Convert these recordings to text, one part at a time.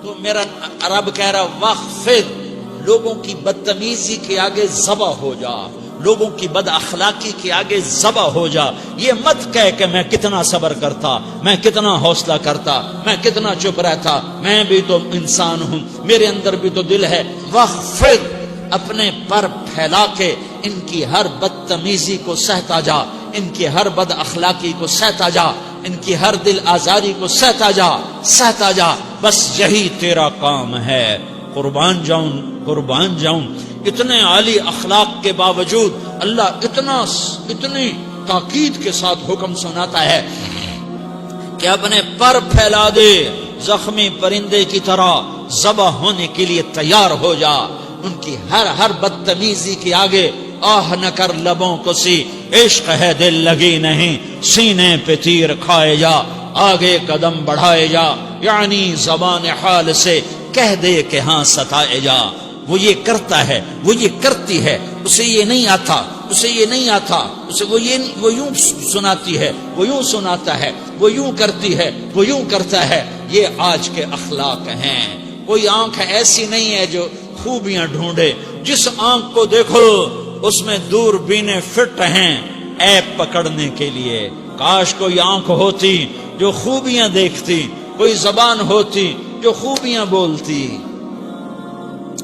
تو میرا رب کہہ رہا وخفض، لوگوں کی بدتمیزی کے آگے ذبح ہو جا، لوگوں کی بد اخلاقی کے آگے ذبح ہو جا. یہ مت کہہ کہ میں کتنا صبر کرتا، میں کتنا حوصلہ کرتا، میں کتنا چپ رہتا، میں بھی تو انسان ہوں، میرے اندر بھی تو دل ہے. وخفض، اپنے پر پھیلا کے ان کی ہر بدتمیزی کو سہتا جا، ان کی ہر بد اخلاقی کو سہتا جا، ان کی ہر دل آزاری کو سہتا جا، سہتا جا. بس یہی تیرا کام ہے. قربان جاؤں، قربان جاؤں. اتنے عالی اخلاق کے باوجود اللہ اتنی تاکید کے ساتھ حکم سناتا ہے کہ اپنے پر پھیلا دے، زخمی پرندے کی طرح ذبح ہونے کے لیے تیار ہو جا. ان کی ہر بدتمیزی کے آگے آہ نہ کر لبوں کو سی، عشق ہے دل لگی نہیں، سینے پہ تیر کھائے جا، آگے قدم بڑھائے جا. یعنی زبان حال سے کہہ دے کہ ہاں ستائے جا. وہ یہ کرتا ہے، وہ یہ کرتی ہے، اسے یہ نہیں آتا، اسے یہ نہیں آتا، اسے وہ یوں سناتی ہے، وہ یوں سناتا ہے، وہ یوں کرتی ہے، وہ یوں کرتا ہے. یہ آج کے اخلاق ہیں. کوئی آنکھ ایسی نہیں ہے جو خوبیاں ڈھونڈے. جس آنکھ کو دیکھو اس میں دوربینیں فٹ ہیں عیب پکڑنے کے لیے. کاش کوئی آنکھ ہوتی جو خوبیاں دیکھتی، کوئی زبان ہوتی جو خوبیاں بولتی.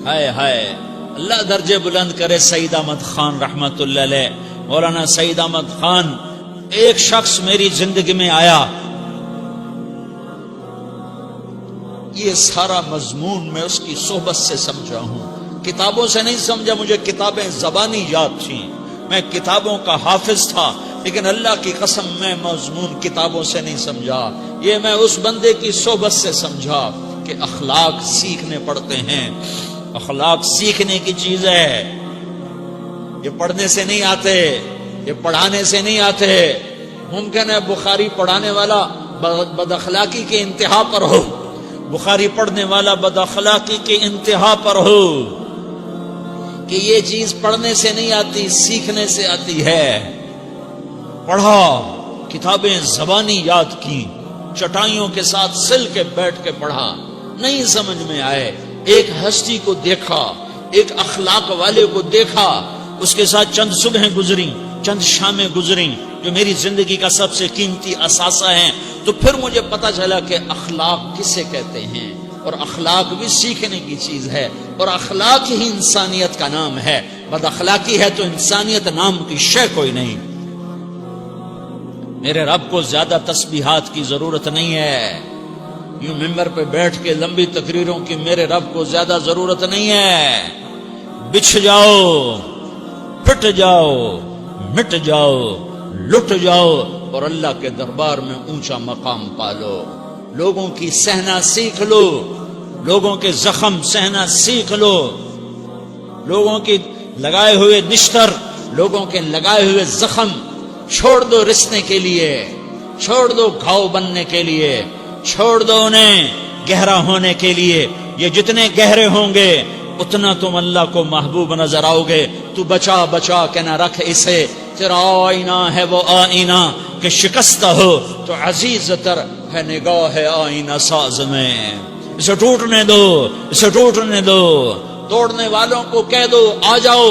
ہائے ہائے، اللہ درجے بلند کرے. سعید احمد خان رحمت اللہ علیہ، مولانا سعید احمد خان، ایک شخص میری زندگی میں آیا. یہ سارا مضمون میں اس کی صحبت سے سمجھا ہوں، کتابوں سے نہیں سمجھا. مجھے کتابیں زبانی یاد تھیں، میں کتابوں کا حافظ تھا، لیکن اللہ کی قسم میں مضمون کتابوں سے نہیں سمجھا. یہ میں اس بندے کی صحبت سے سمجھا کہ اخلاق سیکھنے پڑتے ہیں. اخلاق سیکھنے کی چیز ہے، یہ پڑھنے سے نہیں آتے، یہ پڑھانے سے نہیں آتے. ممکن ہے بخاری پڑھانے والا بد اخلاقی کے انتہا پر ہو، بخاری پڑھنے والا بد اخلاقی کے انتہا پر ہو، کہ یہ چیز پڑھنے سے نہیں آتی، سیکھنے سے آتی ہے. پڑھا، کتابیں زبانی یاد کی، چٹائیوں کے ساتھ سل کے بیٹھ کے پڑھا، نہیں سمجھ میں آئے. ایک ہستی کو دیکھا، ایک اخلاق والے کو دیکھا، اس کے ساتھ چند صبحیں گزری، چند شامیں گزری جو میری زندگی کا سب سے قیمتی اثاثہ ہیں. تو پھر مجھے پتا چلا کہ اخلاق کسے کہتے ہیں، اور اخلاق بھی سیکھنے کی چیز ہے، اور اخلاق ہی انسانیت کا نام ہے. بد اخلاقی ہے تو انسانیت نام کی شے کوئی نہیں. میرے رب کو زیادہ تسبیحات کی ضرورت نہیں ہے. یوں ممبر پہ بیٹھ کے لمبی تقریروں کی میرے رب کو زیادہ ضرورت نہیں ہے. بچھ جاؤ، پٹ جاؤ، مٹ جاؤ، لٹ جاؤ، اور اللہ کے دربار میں اونچا مقام پالو. لوگوں کی سہنا سیکھ لو، لوگوں کے زخم سہنا سیکھ لو، لوگوں کی لگائے ہوئے نشتر، لوگوں کے لگائے ہوئے زخم چھوڑ دو رسنے کے لیے، چھوڑ دو گھاؤ بننے کے لیے، چھوڑ دو انہیں گہرا ہونے کے لیے. یہ جتنے گہرے ہوں گے اتنا تم اللہ کو محبوب نظر آؤ گے. تو بچا بچا کے نہ رکھ اسے، تیرا آئینہ ہے وہ آئینہ کہ شکستہ ہو تو عزیز تر ہے نگاہ آئینہ ساز میں. اسے ٹوٹنے دو، اسے ٹوٹنے دو. توڑنے والوں کو کہہ دو آ جاؤ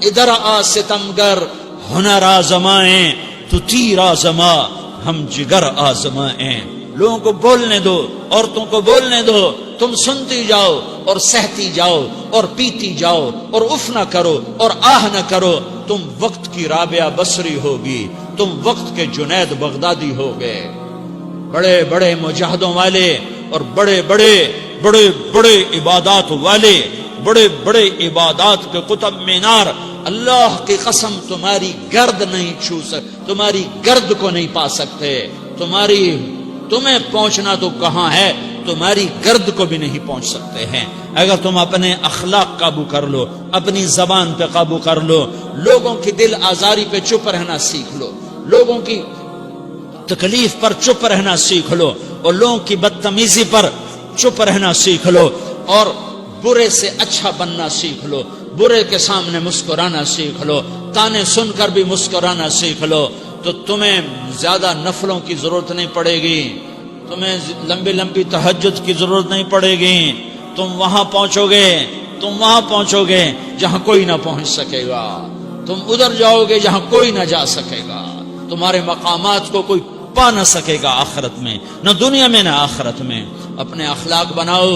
ادھر آ ستمگر، ہنر آزمائیں تو تیر آزما، ہم جگر آزمائیں. لوگوں کو بولنے دو، عورتوں کو بولنے دو، تم سنتی جاؤ اور سہتی جاؤ اور پیتی جاؤ اور اف نہ کرو اور آہ نہ کرو. تم وقت کی رابعہ بصری ہوگی، تم وقت کے جنید بغدادی ہوگے. بڑے بڑے مجاہدوں والے اور بڑے بڑے بڑے بڑے عبادات والے، بڑے بڑے عبادات کے قطب مینار، اللہ کی قسم تمہاری گرد نہیں چھو تمہاری گرد کو نہیں پا سکتے. تمہیں پہنچنا تو کہاں ہے، تمہاری گرد کو بھی نہیں پہنچ سکتے ہیں. اگر تم اپنے اخلاق قابو کر لو، اپنی زبان پہ قابو کر لو، لوگوں کی دل آزاری پہ چپ رہنا سیکھ لو، لوگوں کی تکلیف پر چپ رہنا سیکھ لو، اور لوگوں کی بدتمیزی پر چپ رہنا سیکھ لو، اور برے سے اچھا بننا سیکھ لو، برے کے سامنے مسکرانا سیکھ لو، تانے سن کر بھی مسکرانا سیکھ لو، تو تمہیں زیادہ نفلوں کی ضرورت نہیں پڑے گی. تمہیں لمبی لمبی تہجد کی ضرورت نہیں پڑے گی. تم وہاں پہنچو گے جہاں کوئی نہ پہنچ سکے گا. تم ادھر جاؤ گے جہاں کوئی نہ جا سکے گا. تمہارے مقامات کو کوئی پا نہ سکے گا آخرت میں، نہ دنیا میں نہ آخرت میں. اپنے اخلاق بناؤ.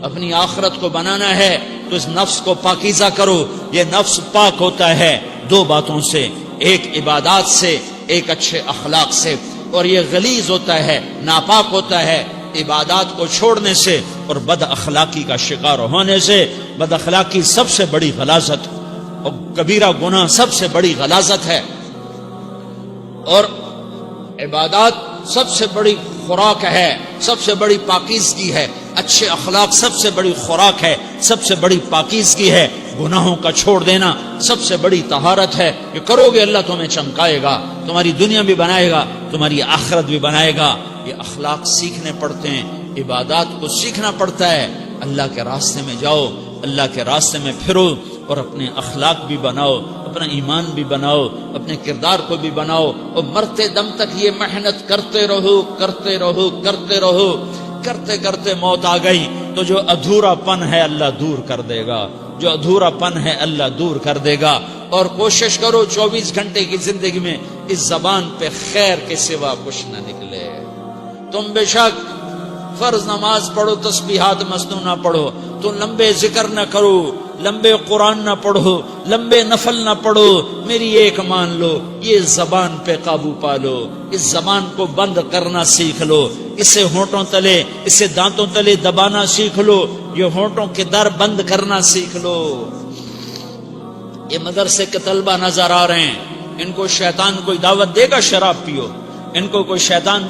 اپنی آخرت کو بنانا ہے تو اس نفس کو پاکیزہ کرو. یہ نفس پاک ہوتا ہے دو باتوں سے، ایک عبادات سے، ایک اچھے اخلاق سے. اور یہ غلیظ ہوتا ہے، ناپاک ہوتا ہے عبادات کو چھوڑنے سے اور بد اخلاقی کا شکار ہونے سے. بد اخلاقی سب سے بڑی غلاظت اور کبیرہ گناہ سب سے بڑی غلاظت ہے، اور عبادات سب سے بڑی خوراک ہے، سب سے بڑی پاکیزگی ہے. اچھے اخلاق سب سے بڑی خوراک ہے، سب سے بڑی پاکیزگی ہے. گناہوں کا چھوڑ دینا سب سے بڑی طہارت ہے. یہ کرو گے اللہ تمہیں چمکائے گا، تمہاری دنیا بھی بنائے گا، تمہاری آخرت بھی بنائے گا. یہ اخلاق سیکھنے پڑتے ہیں، عبادات کو سیکھنا پڑتا ہے. اللہ کے راستے میں جاؤ، اللہ کے راستے میں پھرو، اور اپنے اخلاق بھی بناؤ، اپنا ایمان بھی بناؤ، اپنے کردار کو بھی بناؤ. اور مرتے دم تک یہ محنت کرتے رہو. کرتے کرتے موت آ گئی تو جو ادھورا پن ہے اللہ دور کر دے گا. جو ادھورا پن ہے اللہ دور کر دے گا. اور کوشش کرو 24 گھنٹے کی زندگی میں اس زبان پہ خیر کے سوا کچھ نہ نکلے. تم بے شک فرض نماز پڑھو، تسبیحات مسنون نہ پڑھو، تو لمبے ذکر نہ کرو، لمبے قرآن نہ پڑھو، لمبے نفل نہ پڑھو. میری ایک مان لو، یہ زبان پہ قابو پا لو. اس زبان کو بند کرنا سیکھ لو. اسے ہونٹوں تلے، اسے دانتوں تلے دبانا سیکھ لو. یہ ہونٹوں کے در بند کرنا سیکھ لو. یہ مدرسے کے طلبہ نظر آ رہے ہیں، ان کو شیطان کوئی دعوت دے گا شراب پیو، ان کو کوئی شیطان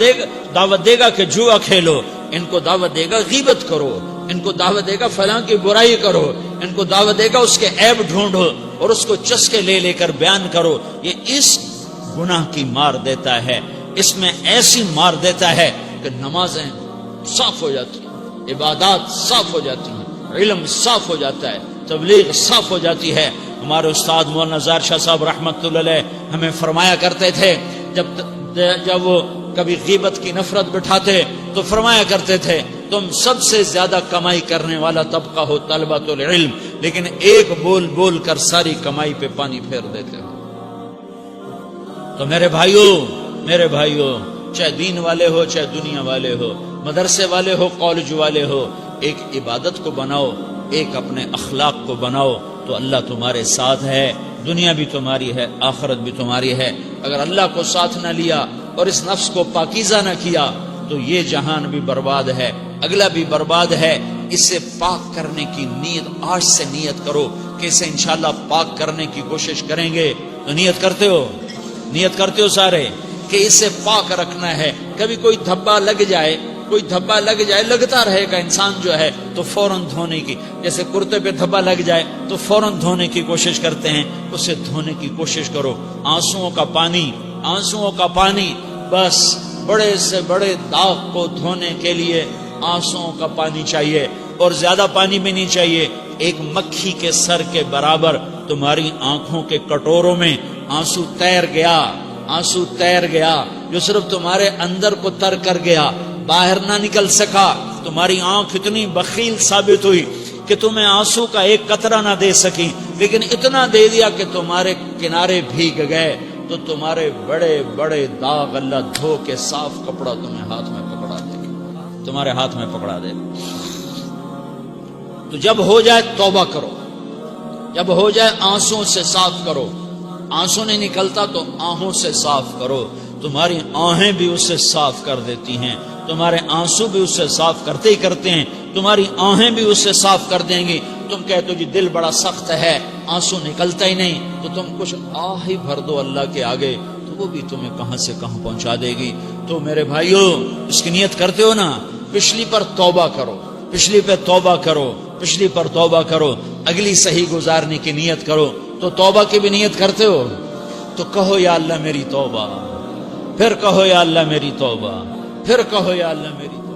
دعوت دے گا کہ جوا کھیلو، ان کو دعوت دے گا غیبت کرو، ان کو دعوت دے گا فلاں کی برائی کرو، ان کو دعوت دے گا اس کے عیب ڈھونڈو اور اس کو چسکے لے کر بیان کرو. یہ اس گناہ کی مار دیتا ہے، اس میں ایسی مار دیتا ہے کہ نمازیں صاف ہو جاتی ہیں، عبادات صاف ہو جاتی ہیں، علم صاف ہو جاتا ہے، تبلیغ صاف ہو جاتی ہے. ہمارے استاد مولانا زار شاہ صاحب رحمت اللہ علیہ ہمیں فرمایا کرتے تھے، جب وہ کبھی غیبت کی نفرت بٹھاتے تو فرمایا کرتے تھے تم سب سے زیادہ کمائی کرنے والا طبقہ ہو طلبۃ العلم، لیکن ایک بول کر ساری کمائی پہ پانی پھیر دیتے ہو. تو میرے بھائیوں چاہے دین والے ہو، چاہے دنیا والے ہو، مدرسے والے ہو، کالج والے ہو، ایک عبادت کو بناؤ، ایک اپنے اخلاق کو بناؤ تو اللہ تمہارے ساتھ ہے. دنیا بھی تمہاری ہے، آخرت بھی تمہاری ہے. اگر اللہ کو ساتھ نہ لیا اور اس نفس کو پاکیزہ نہ کیا تو یہ جہان بھی برباد ہے، اگلا بھی برباد ہے. اسے پاک کرنے کی نیت آج سے نیت کرو کہ اسے انشاءاللہ پاک کرنے کی کوشش کریں گے. تو نیت کرتے ہو سارے کہ اسے پاک رکھنا ہے. کبھی کوئی دھبا لگ جائے، لگتا رہے گا انسان جو ہے تو فوراً دھونے کی، جیسے کرتے پہ دھبا لگ جائے تو فوراً دھونے کی کوشش کرتے ہیں، اسے دھونے کی کوشش کرو. آنسوؤں کا پانی بس بڑے سے بڑے داغ کو دھونے کے لیے آنسوؤں کا پانی چاہیے، اور زیادہ پانی بھی نہیں چاہیے. ایک مکھی کے سر کے برابر تمہاری آنکھوں کے کٹوروں میں آنسو تیر گیا جو صرف تمہارے اندر کو تر کر گیا، باہر نہ نکل سکا. تمہاری آنکھ اتنی بخیل ثابت ہوئی کہ تمہیں آنسو کا ایک قطرہ نہ دے سکی، لیکن اتنا دے دیا کہ تمہارے کنارے بھیگ گئے. تو تمہارے بڑے بڑے داغ اللہ دھو کے صاف کپڑا تمہیں ہاتھ میں پکڑا دے. تو جب ہو جائے توبہ کرو، جب ہو جائے آنسوں سے صاف کرو. آنسو نہیں نکلتا تو آہوں سے صاف کرو. تمہاری آہیں بھی اسے صاف کر دیتی ہیں، تمہارے آنسو بھی اسے صاف کرتے ہیں، تمہاری آہیں بھی اسے صاف کر دیں گی. تم کہتے ہو جی دل بڑا سخت ہے، آنسو نکلتا ہی نہیں، تو تم کچھ آہ ہی بھر دو اللہ کے آگے، تو وہ بھی تمہیں کہاں سے کہاں پہنچا دے گی. تو میرے بھائیو اس کی نیت کرتے ہو نا، پچھلی پر توبہ کرو، اگلی صحیح گزارنے کی نیت کرو. تو توبہ کی بھی نیت کرتے ہو تو کہو یا اللہ میری توبہ، پھر کہو یا اللہ میری توبہ، پھر کہو یا اللہ میری توبہ.